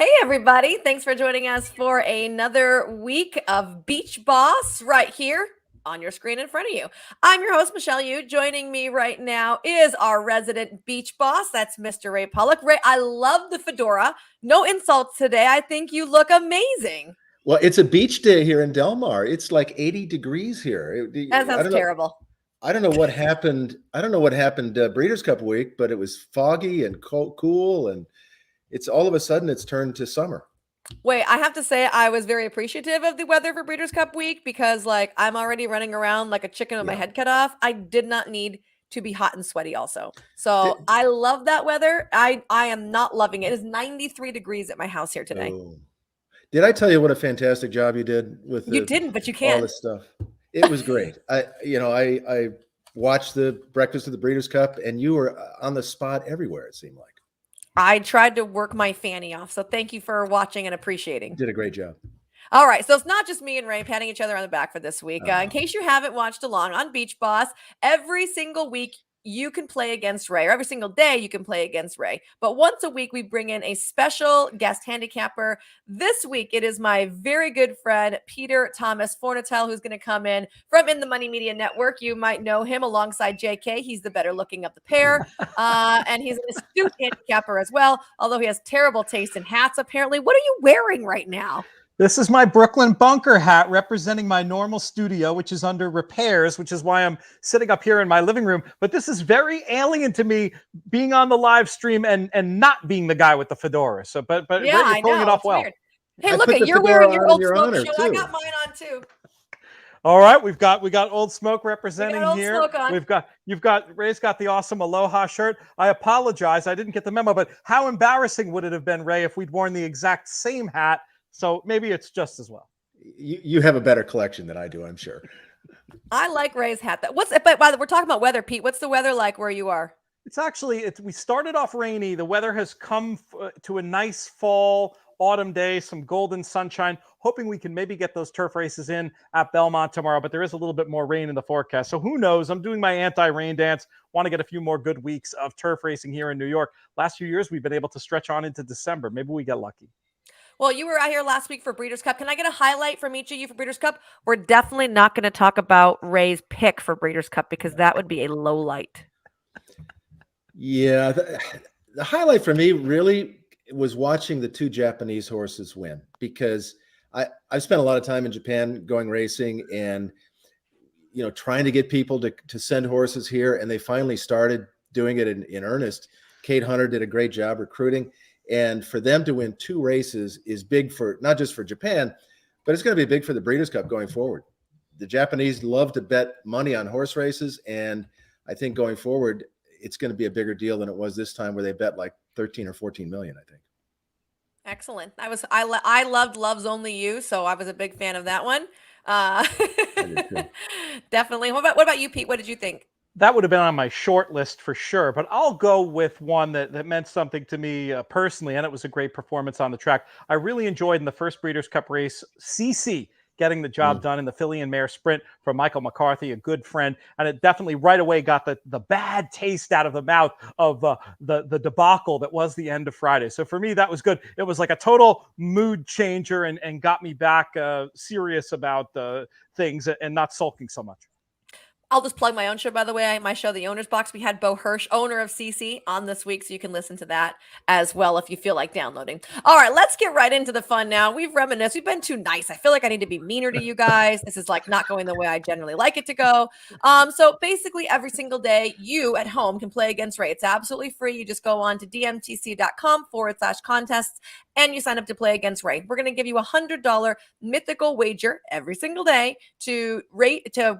Hey, everybody. Thanks for joining us for another week of Beach Boss right here on your screen in front of you. I'm your host, Michelle Yu. Joining me right now is our resident beach boss. That's Mr. Ray Paulick. Ray, I love the fedora. No insults today. I think you look amazing. Well, it's a beach day here in Del Mar. It's like 80 degrees here. That I sounds don't know. terrible. I don't know what happened. I don't know what happened Breeders' Cup week, but it was foggy and cool, and it's all of a sudden it's turned to summer. Wait, I have to say I was very appreciative of the weather for Breeders' Cup week because I'm already running around like a chicken with my Yeah. head cut off. I did not need to be hot and sweaty also. So Did, I love that weather. I am not loving it. It is 93 degrees at my house here today. oh, did I tell you what a fantastic job you did with You didn't, but you all can. this stuff? It was great. I watched the Breakfast of the Breeders' Cup, and you were on the spot everywhere. It seemed like I tried to work my fanny off. So thank you for watching and appreciating. you did a great job. All right. So it's not just me and Ray patting each other on the back for this week. In Uh, case you haven't watched along on Beach Boss, every single week you can play against Ray, or every single day you can play against Ray. But once a week, we bring in a special guest handicapper. This week, it is my very good friend, Peter Thomas Fornatale, who's going to come in from In the Money Media Network. You might know him alongside JK. He's the better looking of the pair. And he's an astute handicapper as well, although he has terrible taste in hats, apparently. What are you wearing right now? This is my Brooklyn bunker hat representing my normal studio, which is under repairs, which is why I'm sitting up here in my living room. But this is very alien to me, being on the live stream and not being the guy with the fedora. So, but yeah, you're pulling it off well. Weird. Hey, look, you're wearing your Old Smoke shirt. I got mine on too. All right, we've got Old Smoke representing Old here. Smoke on. You've got Ray's got the awesome Aloha shirt. I apologize, I didn't get the memo, but how embarrassing would it have been, Ray, if we'd worn the exact same hat? So maybe it's just as well. You have a better collection than I do, I'm sure. I like Ray's hat. But by the we're talking about weather, Pete. What's the weather like where you are? It's actually we started off rainy. The weather has come to a nice fall, autumn day, some golden sunshine. Hoping we can maybe get those turf races in at Belmont tomorrow, but there is a little bit more rain in the forecast. So who knows? I'm doing my anti-rain dance. Want to get a few more good weeks of turf racing here in New York. Last few years, we've been able to stretch on into December. Maybe we get lucky. Well, you were out here last week for Breeders' Cup. Can I get a highlight from each of you for Breeders' Cup? We're definitely not going to talk about Ray's pick for Breeders' Cup because that would be a low light. Yeah, the highlight for me really was watching the two Japanese horses win, because I've spent a lot of time in Japan going racing and trying to get people to send horses here, and they finally started doing it in earnest. Kate Hunter did a great job recruiting. And for them to win two races is big for not just for Japan, but it's going to be big for the Breeders' Cup going forward. The Japanese love to bet money on horse races, and I think going forward, it's going to be a bigger deal than it was this time, where they bet like 13 or 14 million, I think. Excellent. I loved Love's Only You, so I was a big fan of that one. Definitely. What about you, Pete? What did you think? That would have been on my short list for sure, but I'll go with one that meant something to me personally, and it was a great performance on the track. I really enjoyed in the first Breeders' Cup race, CC getting the job done in the filly and mare sprint from Michael McCarthy, a good friend, and it definitely right away got the bad taste out of the mouth of the debacle that was the end of Friday. So for me, that was good. It was like a total mood changer and got me back serious about things and not sulking so much. I'll just plug my own show, by the way. My show, The Owner's Box. We had Bo Hirsch, owner of CC, on this week, so you can listen to that as well if you feel like downloading. All right, let's get right into the fun now. We've reminisced. We've been too nice. I feel like I need to be meaner to you guys. This is like not going the way I generally like it to go. So basically, every single day, you at home can play against Ray. It's absolutely free. You just go on to dmtc.com/contests and you sign up to play against Ray. We're going to give you $100 mythical wager every single day to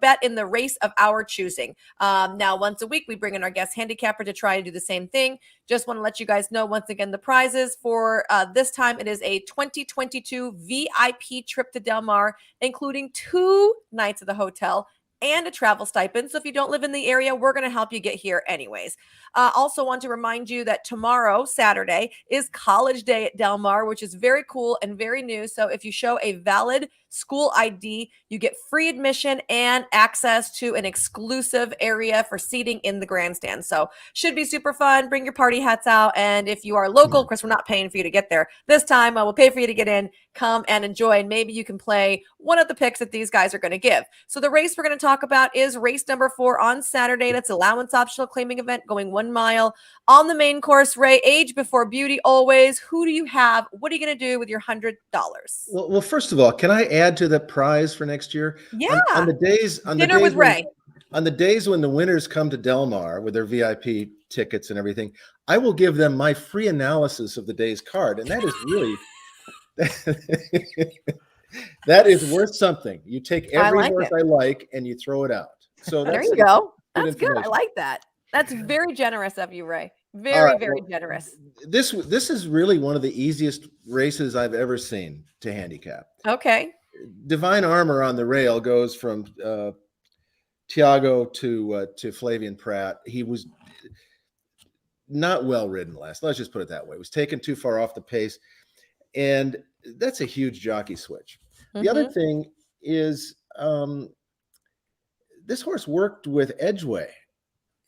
bet in the race of our choosing. Now, once a week, we bring in our guest handicapper to try to do the same thing. Just want to let you guys know, once again, the prizes for this time. It is a 2022 VIP trip to Del Mar, including 2 nights at the hotel and a travel stipend. So if you don't live in the area, we're going to help you get here anyways. Also want to remind you that tomorrow, Saturday, is College Day at Del Mar, which is very cool and very new. So if you show a valid school ID, you get free admission and access to an exclusive area for seating in the grandstand. So should be super fun. Bring your party hats out. And if you are local, of course, we're not paying for you to get there this time. We'll pay for you to get in, come and enjoy. And maybe you can play one of the picks that these guys are going to give. So the race we're going to talk about is race number 4 on Saturday. That's allowance optional claiming event going 1 mile on the main course. Ray, age before beauty always. Who do you have? What are you going to do with your $100? Well, first of all, can I add to the prize for next year? Yeah. On the days Dinner with Ray. On the days when the winners come to Del Mar with their VIP tickets and everything, I will give them my free analysis of the day's card, and that is really that is worth something. You take every horse I like and you throw it out. So there you go. That's good. I like that. That's very generous of you, Ray. Very, very generous. This is really one of the easiest races I've ever seen to handicap. Okay. Divine Armor on the rail goes from Tiago to Flavian Pratt. He was not well ridden last. Let's just put it that way. He was taken too far off the pace, and that's a huge jockey switch. The other thing is this horse worked with Edgeway,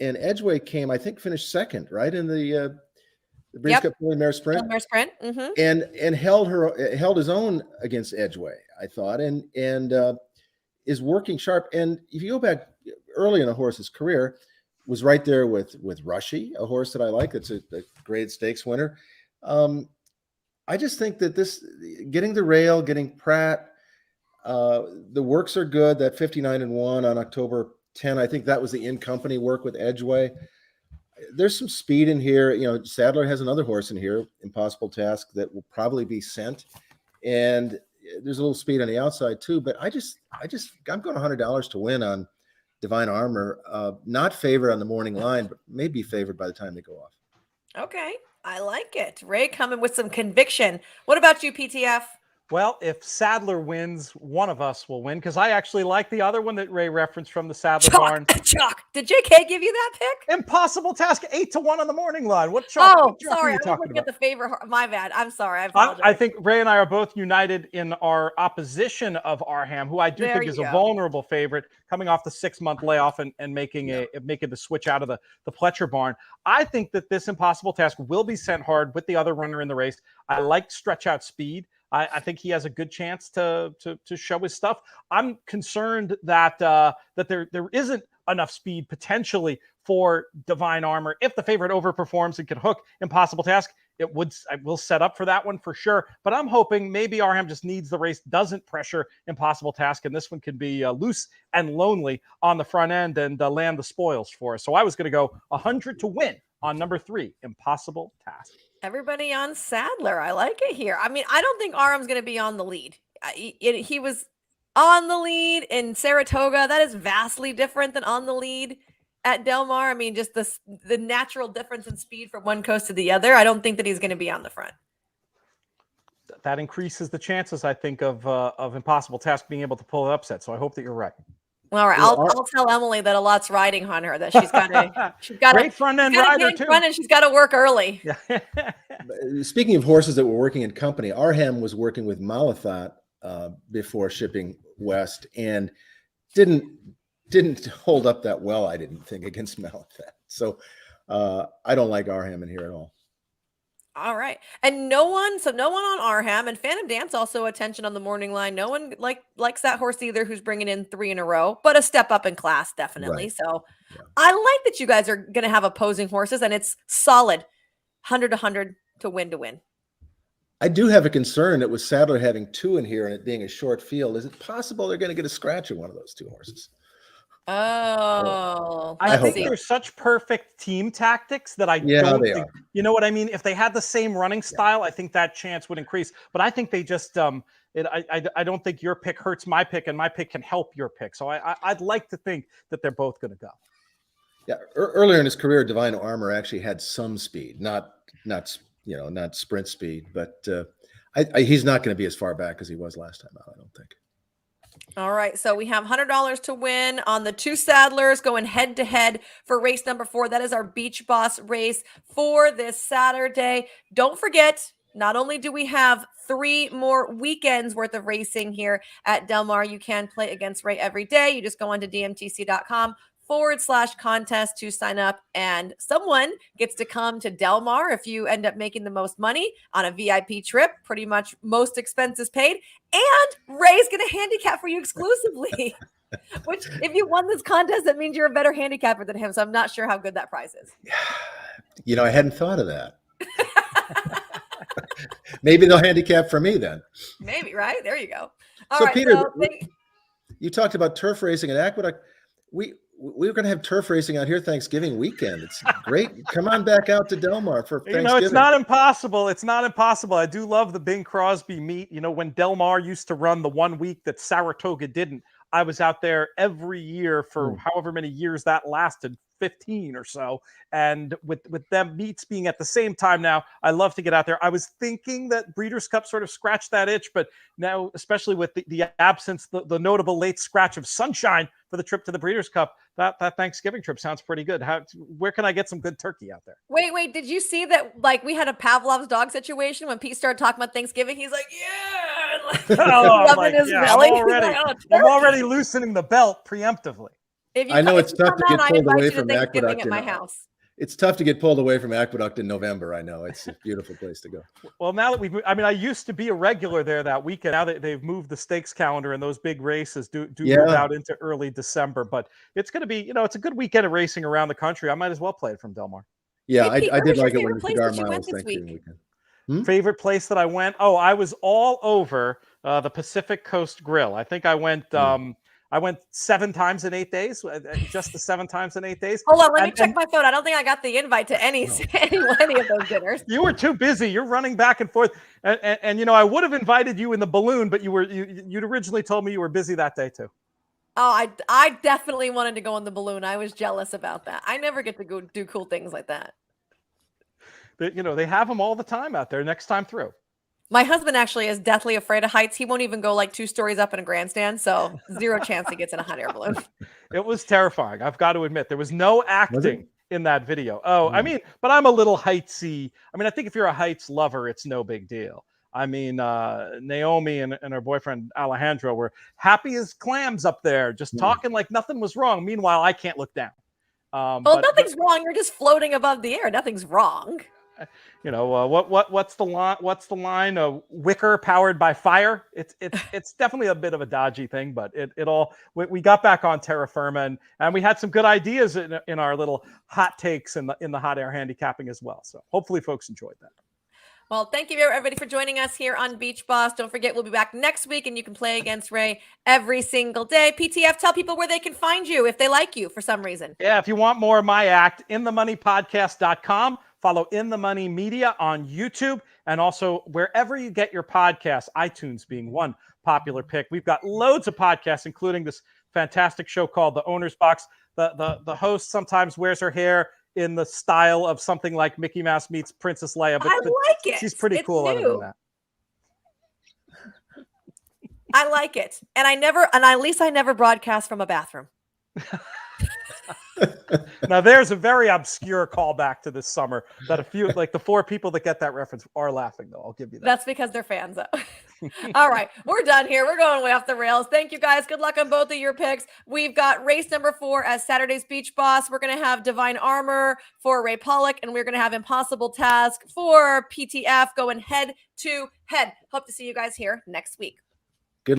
and Edgeway came, I think, finished second, right, in the Breeders' Cup Filly Mare Sprint. And held his own against Edgeway, I thought, and is working sharp. And if you go back early in a horse's career, was right there with Rushy, a horse that I like. That's a grade stakes winner. I just think that this getting the rail, getting Pratt, the works are good. That 59-1 on October 10, I think that was the in-company work with Edgeway. There's some speed in here. You know, Sadler has another horse in here, Impossible Task, that will probably be sent. And there's a little speed on the outside too. But I'm going $100 to win on Divine Armor. Not favored on the morning line, but maybe favored by the time they go off. Okay. I like it. Ray coming with some conviction. What about you, PTF? Well, if Sadler wins, one of us will win, because I actually like the other one that Ray referenced from the Sadler barn. Chalk. Did JK give you that pick? Impossible Task, 8-1 on the morning line. What chalk? Oh, what chalk sorry. are you I was talking looking about? at the favorite. My bad. I'm sorry. I apologize. I think Ray and I are both united in our opposition of Arham, who I do think is a vulnerable favorite coming off the 6-month layoff and making the switch out of the Pletcher barn. I think that this Impossible Task will be sent hard with the other runner in the race. I like stretch out speed. I think he has a good chance to show his stuff. I'm concerned that there isn't enough speed potentially for Divine Armor. If the favorite overperforms and can hook Impossible Task, I will set up for that one for sure. But I'm hoping maybe Arham just needs the race, doesn't pressure Impossible Task, and this one can be loose and lonely on the front end and land the spoils for us. So I was going to go 100 to win on number 3, Impossible Task. Everybody on Sadler. I like it here. I mean, I don't think Arham's going to be on the lead. He was on the lead in Saratoga. That is vastly different than on the lead at Del Mar. I mean, just the natural difference in speed from one coast to the other. I don't think that he's going to be on the front. That increases the chances, I think, of Impossible Task being able to pull an upset. So I hope that you're right. All right, I'll tell Emily that a lot's riding on her. That she's got great front end rider too. And she's got to work early. Yeah. Speaking of horses that were working in company, Arham was working with Malathat before shipping west, and didn't hold up that well, I didn't think, against Malathat. So I don't like Arham in here at all. All right. And no one on Arham, and Phantom Dance also attention on the morning line. No one likes that horse either, who's bringing in 3 in a row, but a step up in class, definitely. Right. So yeah. I like that you guys are going to have opposing horses, and it's solid 100 to win. I do have a concern that with Sadler having 2 in here and it being a short field, is it possible they're going to get a scratch in one of those 2 horses? Oh, I think they're such perfect team tactics that I don't think, you know what I mean? If they had the same running style, I think that chance would increase. But I think they just, I don't think your pick hurts my pick and my pick can help your pick. So I'd like to think that they're both going to go. Yeah. Earlier in his career, Divine Armor actually had some speed, not sprint speed, but he's not going to be as far back as he was last time out, I don't think. All right, so we have $100 to win on the two saddlers going head to head for race number 4. That is our Beach Boss race for this Saturday. Don't forget, not only do we have 3 more weekends worth of racing here at Del Mar, you can play against Ray every day. You just go on to dmtc.com/contest to sign up, and someone gets to come to Del Mar if you end up making the most money on a VIP trip, pretty much most expenses paid. And Ray's going to handicap for you exclusively, which if you won this contest, that means you're a better handicapper than him. So I'm not sure how good that prize is. You know, I hadn't thought of that. Maybe they'll handicap for me then. Maybe, right? There you go. All So right, Peter, so you talked about turf racing at Aqueduct. We're going to have turf racing out here Thanksgiving weekend. It's great. Come on back out to Del Mar for Thanksgiving. You know, it's not impossible. It's not impossible. I do love the Bing Crosby meet. You know, when Del Mar used to run the 1 week that Saratoga didn't, I was out there every year for however many years that lasted, 15 or so. And with them meets being at the same time now, I love to get out there. I was thinking that Breeders' Cup sort of scratched that itch, but now, especially with the absence, the notable late scratch of sunshine for the trip to the Breeders' Cup, that Thanksgiving trip sounds pretty good. Where can I get some good turkey out there? Wait, did you see that? Like, we had a Pavlov's dog situation when Pete started talking about Thanksgiving. He's like, yeah, rubbing his belly. I'm already loosening the belt preemptively. I know it's tough to get pulled away from Thanksgiving Aqueduct at my house. It's tough to get pulled away from Aqueduct in November. I know it's a beautiful place to go. Well, now that I used to be a regular there that weekend. Now that they've moved the stakes calendar and those big races do move out into early December, but it's going to be, it's a good weekend of racing around the country. I might as well play it from Del Mar. Yeah, hey, Pete, I did like it when the Cigar place that you went Miles this Thanksgiving week? weekend. Favorite place that I went? Oh, I was all over the Pacific Coast Grill. I think I went. I went 7 times in 8 days. Just the 7 times in 8 days. Hold on, let me check my phone. I don't think I got the invite to any of those dinners. You were too busy. You're running back and forth, and I would have invited you in the balloon, but you'd originally told me you were busy that day too. Oh, I definitely wanted to go on the balloon. I was jealous about that. I never get to go do cool things like that. They have them all the time out there. Next time through. My husband actually is deathly afraid of heights. He won't even go like 2 stories up in a grandstand. So 0 chance he gets in a hot air balloon. It was terrifying. I've got to admit, there was no acting in that video. Oh, but I'm a little heightsy. I think if you're a heights lover, it's no big deal. Naomi and her boyfriend Alejandro were happy as clams up there, just talking like nothing was wrong. Meanwhile, I can't look down. Nothing's wrong. You're just floating above the air. Nothing's wrong. What's the line? What's the line? Wicker powered by fire. It's definitely a bit of a dodgy thing, but we got back on terra firma and we had some good ideas in our little hot takes in the hot air handicapping as well. So hopefully folks enjoyed that. Well, thank you everybody for joining us here on Beach Boss. Don't forget, we'll be back next week and you can play against Ray every single day. PTF, tell people where they can find you if they like you for some reason. Yeah, if you want more of my act, inthemoneypodcast.com. Follow In the Money Media on YouTube and also wherever you get your podcasts, iTunes being one popular pick. We've got loads of podcasts, including this fantastic show called The Owner's Box. The host sometimes wears her hair in the style of something like Mickey Mouse meets Princess Leia. But I like it. She's pretty cool other than that. I like it. And at least I never broadcast from a bathroom. Now there's a very obscure callback to this summer that a few, like the 4 people that get that reference are laughing though. I'll give you that. That's because they're fans though. All right, we're done here. We're going way off the rails. Thank you guys. Good luck on both of your picks. We've got race number 4 as Saturday's Beach Boss. We're going to have Divine Armor for Ray Paulick, and we're going to have Impossible Task for PTF going head to head. Hope to see you guys here next week.